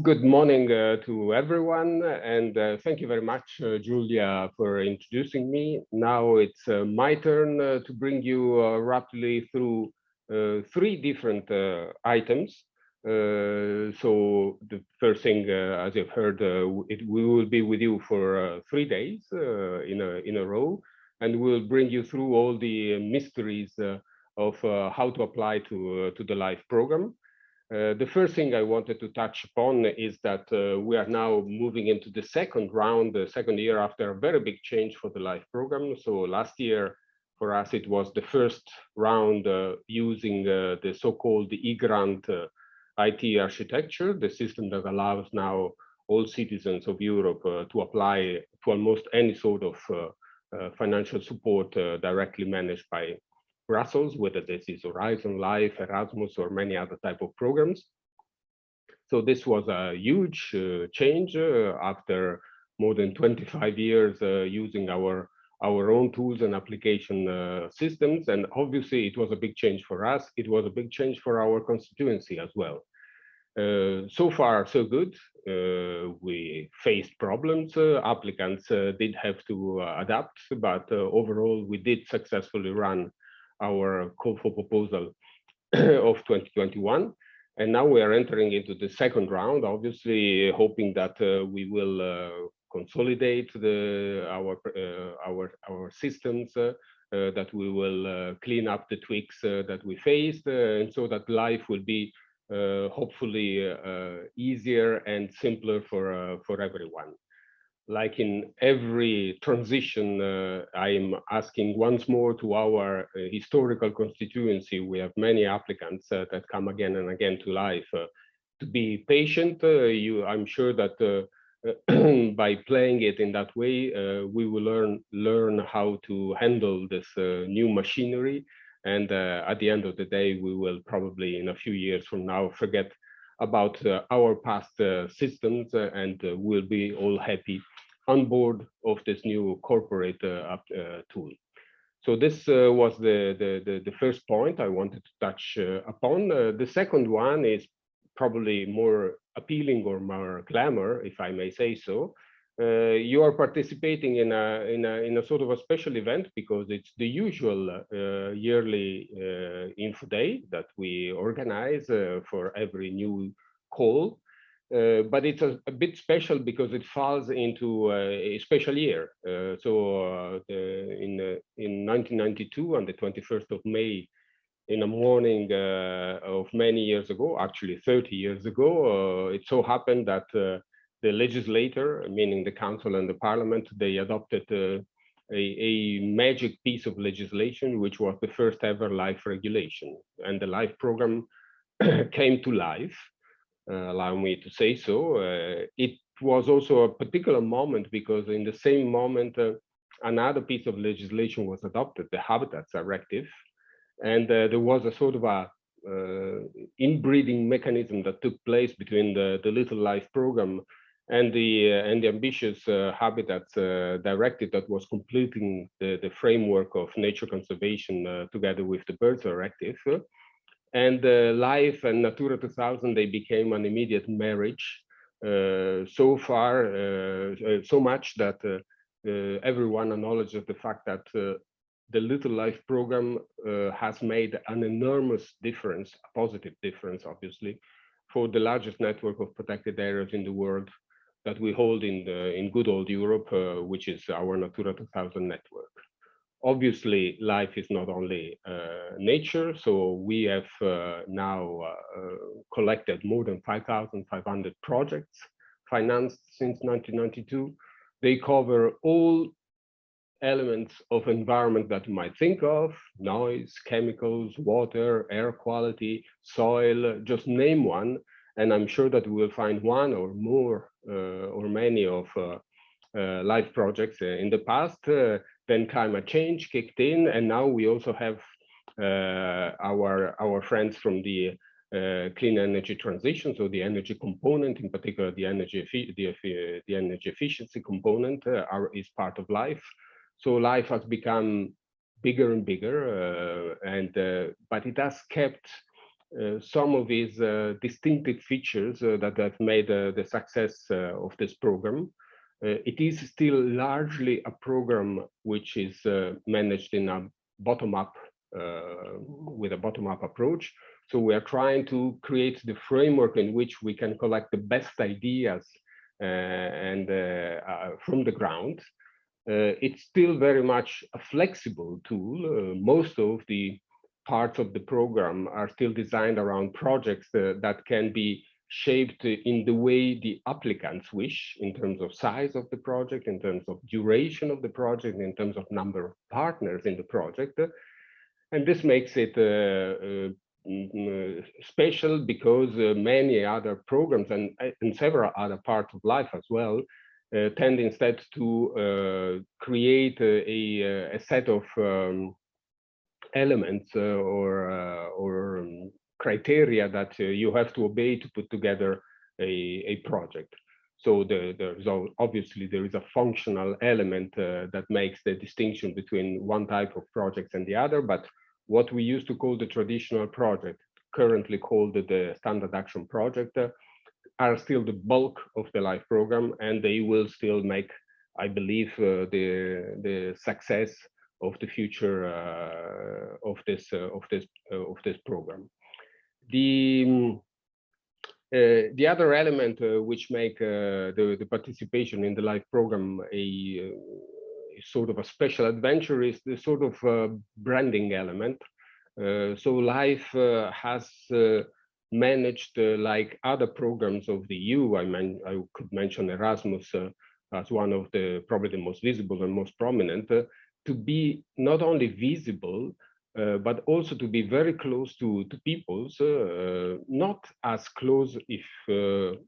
Good morning to everyone, and thank you very much, Julia, for introducing me. Now it's my turn to bring you rapidly through three different items. So the first thing, as you've heard, we will be with you for 3 days in a row, and we'll bring you through all the mysteries of how to apply to the LIFE program. The first thing I wanted to touch upon is that we are now moving into the second round, the second year after a very big change for the LIFE program. So last year, for us, it was the first round using the so-called e-grant IT architecture, the system that allows now all citizens of Europe to apply to almost any sort of financial support directly managed by Brussels, whether this is Horizon, Life, Erasmus, or many other type of programs. So this was a huge change after more than 25 years using our own tools and application systems. And obviously, it was a big change for us. It was a big change for our constituency as well. So far, so good. We faced problems. Applicants did have to adapt, but overall, we did successfully run our call for proposal of 2021. And now we are entering into the second round, obviously hoping that we will consolidate our systems, that we will clean up the tweaks that we faced, and so that life will be hopefully easier and simpler for everyone. Like in every transition, I am asking once more to our historical constituency. We have many applicants that come again and again to life. To be patient, I'm sure that by playing it in that way, we will learn how to handle this new machinery. And at the end of the day, we will probably in a few years from now forget about our past systems and we'll be all happy on board of this new corporate tool. So this was the first point I wanted to touch upon. The second one is probably more appealing or more glamour, if I may say so. You are participating in a sort of a special event because it's the usual yearly info day that we organize for every new call. But it's a bit special because it falls into a special year. In 1992, on the 21st of May, in a morning of many years ago, actually 30 years ago, it so happened that the legislator, meaning the council and the parliament, they adopted a magic piece of legislation, which was the first ever LIFE regulation. And the LIFE program came to life. Allow me to say so. It was also a particular moment because in the same moment, another piece of legislation was adopted, the Habitats Directive. And there was a sort of a inbreeding mechanism that took place between the Little Life program and the ambitious Habitats Directive that was completing the framework of nature conservation together with the Birds Directive. And Life and Natura 2000, they became an immediate marriage. So far, so much that everyone acknowledges the fact that the Little Life program has made an enormous difference, a positive difference, obviously, for the largest network of protected areas in the world that we hold in good old Europe, which is our Natura 2000 network. Obviously, life is not only nature, so we have now collected more than 5,500 projects financed since 1992. They cover all elements of environment that you might think of: noise, chemicals, water, air quality, soil, just name one. And I'm sure that we will find one or more or many of life projects in the past. Then climate change kicked in, and now we also have our friends from the clean energy transition, so the energy component, in particular the energy efficiency component, is part of life. So life has become bigger and bigger, but it has kept some of these distinctive features that have made the success of this program. It is still largely a program which is managed in a bottom-up, with a bottom-up approach. So we are trying to create the framework in which we can collect the best ideas and from the ground. It's still very much a flexible tool. Most of the parts of the program are still designed around projects that can be shaped in the way the applicants wish, in terms of size of the project, in terms of duration of the project, in terms of number of partners in the project. And this makes it special because many other programs and several other parts of life as well tend instead to create a set of elements or criteria that you have to obey to put together a project. So obviously there is a functional element that makes the distinction between one type of projects and the other, but what we used to call the traditional project, currently called the standard action project, are still the bulk of the LIFE program, and they will still make, I believe, the success of the future of this program. The other element which make the participation in the LIFE program a sort of a special adventure is the sort of branding element. So LIFE has managed, like other programs of the EU, I could mention Erasmus as one of the probably the most visible and most prominent, to be not only visible, but also to be very close to people, not as close if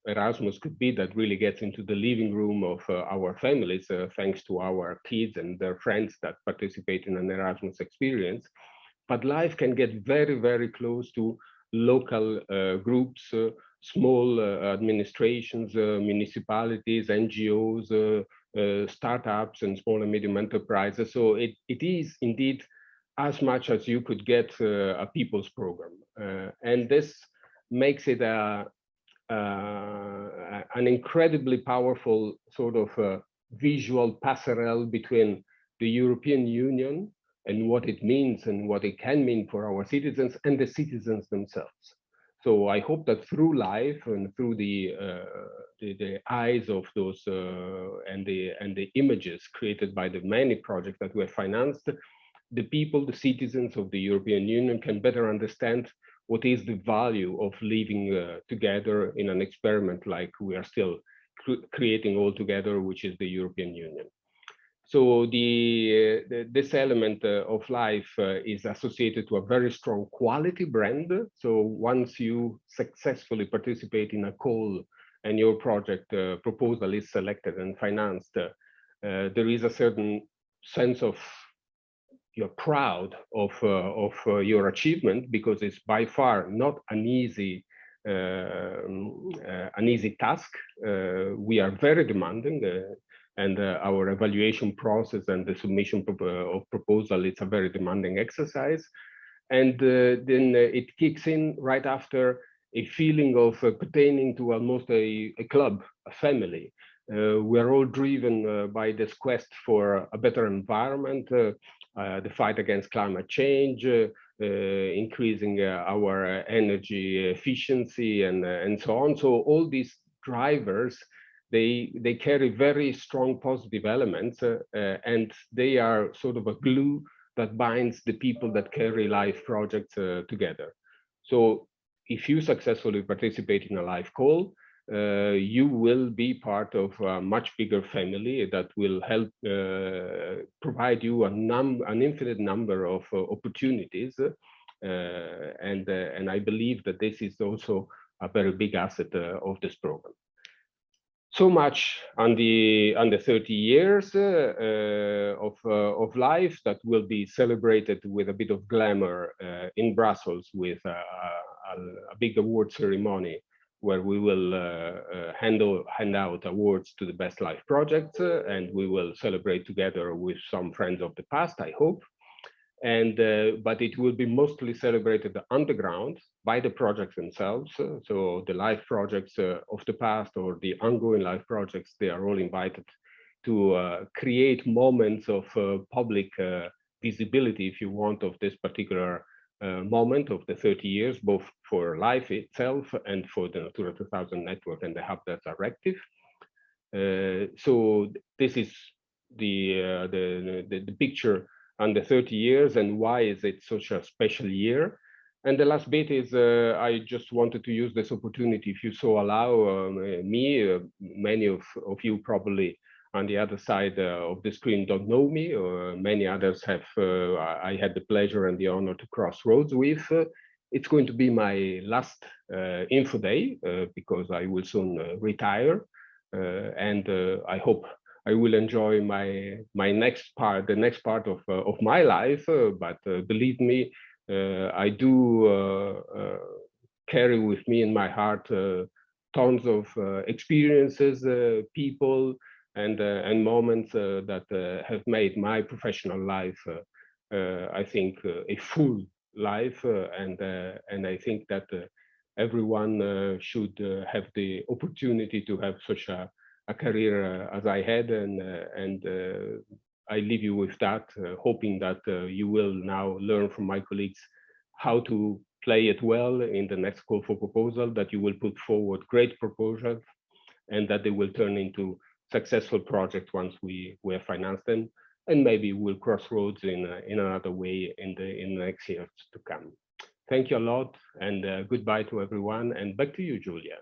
Erasmus could be, that really gets into the living room of our families, thanks to our kids and their friends that participate in an Erasmus experience. But LIFE can get very, very close to local groups, small administrations, municipalities, NGOs, startups and small and medium enterprises. So it is indeed as much as you could get a people's program. And this makes it an incredibly powerful sort of visual passerelle between the European Union and what it means and what it can mean for our citizens and the citizens themselves. So I hope that through LIFE and through the eyes of those and the images created by the many projects that were financed, the people, the citizens of the European Union can better understand what is the value of living together in an experiment like we are still creating all together, which is the European Union. So this element of LIFE is associated to a very strong quality brand. So once you successfully participate in a call and your project proposal is selected and financed, there is a certain sense of you're proud of your achievement, because it's by far not an easy task. We are very demanding. And our evaluation process and the submission of proposal, it's a very demanding exercise. And then it kicks in right after a feeling of pertaining to almost a club, a family. We're all driven by this quest for a better environment, the fight against climate change, increasing our energy efficiency and so on. So all these drivers, they carry very strong positive elements, and they are sort of a glue that binds the people that carry LIFE projects together. So if you successfully participate in a LIFE call, you will be part of a much bigger family that will help provide you an infinite number of opportunities. And I believe that this is also a very big asset of this program. So much on the 30 years of LIFE that will be celebrated with a bit of glamour in Brussels with a big award ceremony where we will hand out awards to the best LIFE projects, and we will celebrate together with some friends of the past, I hope. and but it will be mostly celebrated underground by the projects themselves. So the live projects of the past or the ongoing live projects, they are all invited to create moments of public visibility, if you want, of this particular moment of the 30 years, both for life itself and for the Natura 2000 network and the Habitat Directive. So this is the picture on the 30 years and why is it such a special year. And the last bit is I just wanted to use this opportunity, if you so allow me, many of you probably on the other side of the screen don't know me, or many others have, I had the pleasure and the honor to cross roads with. It's going to be my last info day because I will soon retire. And I hope I will enjoy my next part, the next part of my life. But believe me, I do carry with me in my heart tons of experiences, people, and moments that have made my professional life, I think, a full life. And I think that everyone should have the opportunity to have such a career as I had, and I leave you with that, hoping that you will now learn from my colleagues how to play it well in the next call for proposal, that you will put forward great proposals, and that they will turn into successful projects once we have financed them, and maybe we'll cross roads in another way in the next years to come. Thank you a lot, and goodbye to everyone, and back to you, Julia.